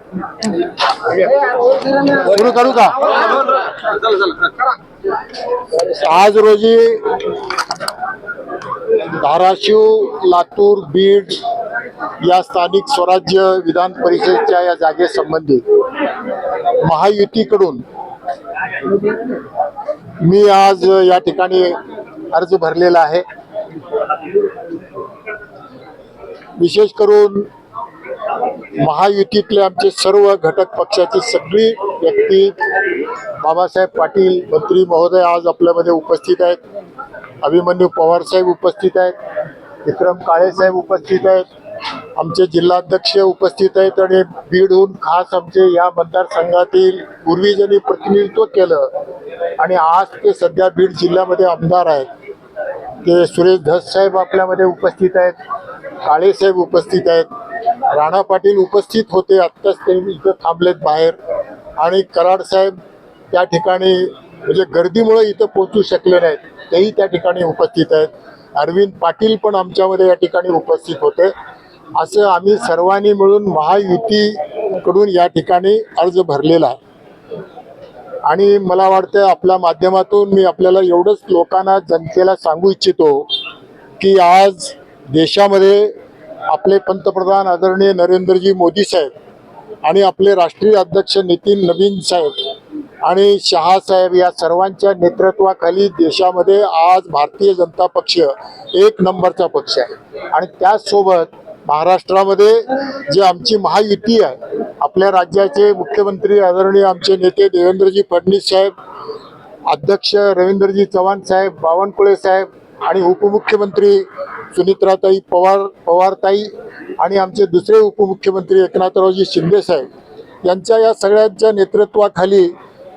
सुरू करू का? आज रोजी धाराशिव, लातूर, बीड या स्थानिक स्वराज्य विधान परिषदेच्या या जागेसंबंधी महायुतीकडून मी आज या ठिकाणी अर्ज भरलेला आहे। विशेष करून महायुतीतले आमचे सर्व घटक पक्षाची सगळी व्यक्ती, बाबासाहेब पाटील मंत्री महोदय आज आपल्यामध्ये उपस्थित आहेत, अभिमन्यू पवार साहेब उपस्थित आहेत, विक्रम काळे साहेब उपस्थित आहेत, आमचे जिल्हाध्यक्ष उपस्थित आहेत आणि बीडहून खास आमचे या मतदारसंघातील पूर्वी ज्यांनी प्रतिनिधित्व केलं आणि आज ते सध्या बीड जिल्ह्यामध्ये आमदार आहेत ते सुरेश धस साहेब आपल्यामध्ये उपस्थित आहेत, काळे साहेब उपस्थित आहेत, राणा पाटील उपस्थित होते, आत्ताच ते इथं थांबलेत बाहेर, आणि कराड साहेब त्या ठिकाणी म्हणजे गर्दीमुळे इथं पोहोचू शकले नाहीत, तेही त्या ठिकाणी उपस्थित आहेत, अरविंद पाटील पण आमच्यामध्ये या ठिकाणी उपस्थित होते। असं आम्ही सर्वांनी मिळून महायुतीकडून या ठिकाणी अर्ज भरलेला आहे आणि मला वाटतं आपल्या माध्यमातून मी आपल्याला एवढंच लोकांना, जनतेला सांगू इच्छितो की आज देशामध्ये आपले पंतप्रधान आदरणीय नरेंद्रजी मोदी साहेब आणि आपले राष्ट्रीय अध्यक्ष नितीन नवीन साहेब आणि शहा साहेब या सर्वांच्या नेतृत्वाखाली देशामध्ये आज भारतीय जनता पक्ष एक नंबरचा पक्ष आहे आणि त्याचसोबत महाराष्ट्रामध्ये जे आमची महायुती आहे, आपल्या राज्याचे मुख्यमंत्री आदरणीय आमचे नेते देवेंद्रजी फडणवीस साहेब, अध्यक्ष रवींद्रजी चव्हाण साहेब, बावनकुळे साहेब आणि उपमुख्यमंत्री सुनित्राताई पवारताई आणि आमचे दुसरे उपमुख्यमंत्री एकनाथरावजी शिंदे साहेब यांच्या या सगळ्यांच्या नेतृत्वाखाली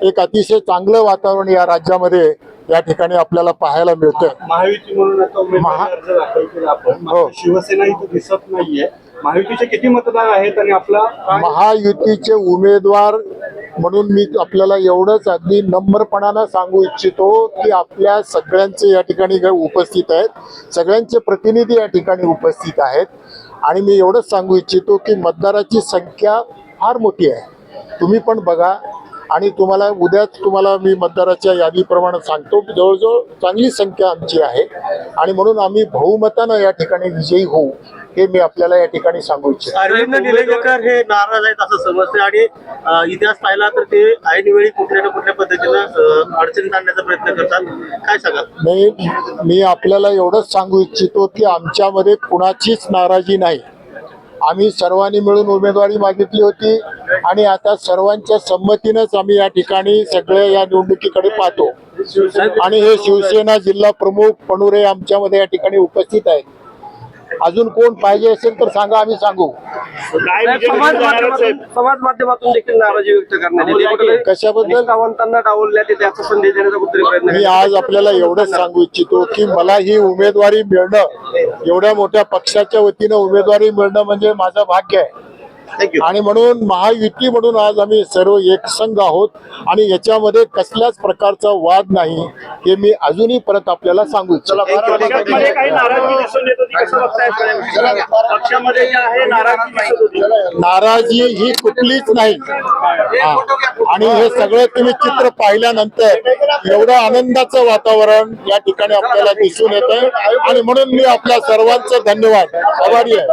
एक अतिशय चांगलं वातावरण या राज्यामध्ये या ठिकाणी आपल्याला पाहायला मिळतं। महायुती म्हणून आता उमेदवारी अर्ज दाखल केला आपण, शिवसेना इथे दिसत नाहीये, महायुतीचे किती मतदार आहेत आणि आपला महायुतीचे उमेदवार म्हणून मी आपल्याला एवढंच अगदी नम्रपणानं सांगू इच्छितो की आपल्या सगळ्यांचे या ठिकाणी उपस्थित आहेत, सगळ्यांचे प्रतिनिधी या ठिकाणी उपस्थित आहेत आणि मी एवढंच सांगू इच्छितो की मतदाराची संख्या फार मोठी आहे। तुम्ही पण बघा आणि तुम्हाला उद्याच तुम्हाला मी मतदाराच्या यादीप्रमाणे सांगतो की जवळजवळ चांगली संख्या आमची आहे आणि म्हणून आम्ही बहुमतानं या ठिकाणी विजयी होऊ हे मी आपल्याला या ठिकाणी सांगू इच्छितो। अरविंद निलंगेकर हे नाराज आहेत असं समजते आणि इतिहास पाहिला तर ते ऐनवेळी कुठल्या ना कुठल्या पद्धतीनं अडचणीत आणण्याचा प्रयत्न करतात, काय सांगा? मी आपल्याला एवढंच सांगू इच्छितो की आमच्यामध्ये कुणाचीच नाराजी नाही, आम्ही सर्वांनी मिळून उमेदवारी मागितली होती आणि आता सर्वांच्या संमतीनेच आम्ही या ठिकाणी सगळे या निवडणुकीकडे पाहतो आणि हे शिवसेना जिल्हा प्रमुख पणुरे आमच्यामध्ये या ठिकाणी उपस्थित आहेत। अजून कोण पाहिजे असेल तर सांगा, आम्ही सांगू। समाज माध्यमातून देखील नाराजी व्यक्त करण्यात कशाबद्दल? सावंतांना डावलण्यात येते असा संदेश देण्याचा कुठेतरी प्रयत्न। मी आज आपल्याला एवढंच सांगू इच्छितो की मला ही उमेदवारी मिळणं, एवढ्या मोठ्या पक्षाच्या वतीनं उमेदवारी मिळणं म्हणजे माझं भाग्य आहे आणि म्हणून महायुती म्हणून आज आम्ही सर्व एकसंघ आहोत आणि याच्यामध्ये कसल्याच प्रकारचा वाद नाही हे मी अजूनही परत आपल्याला सांगू इच्छितो। नाराजी ही कुठलीच नाही आणि हे सगळं तुम्ही चित्र पाहिल्यानंतर एवढं आनंदाचं वातावरण या ठिकाणी आपल्याला दिसून येतंय आणि म्हणून मी आपल्या सर्वांचं धन्यवाद, आभारी आहे।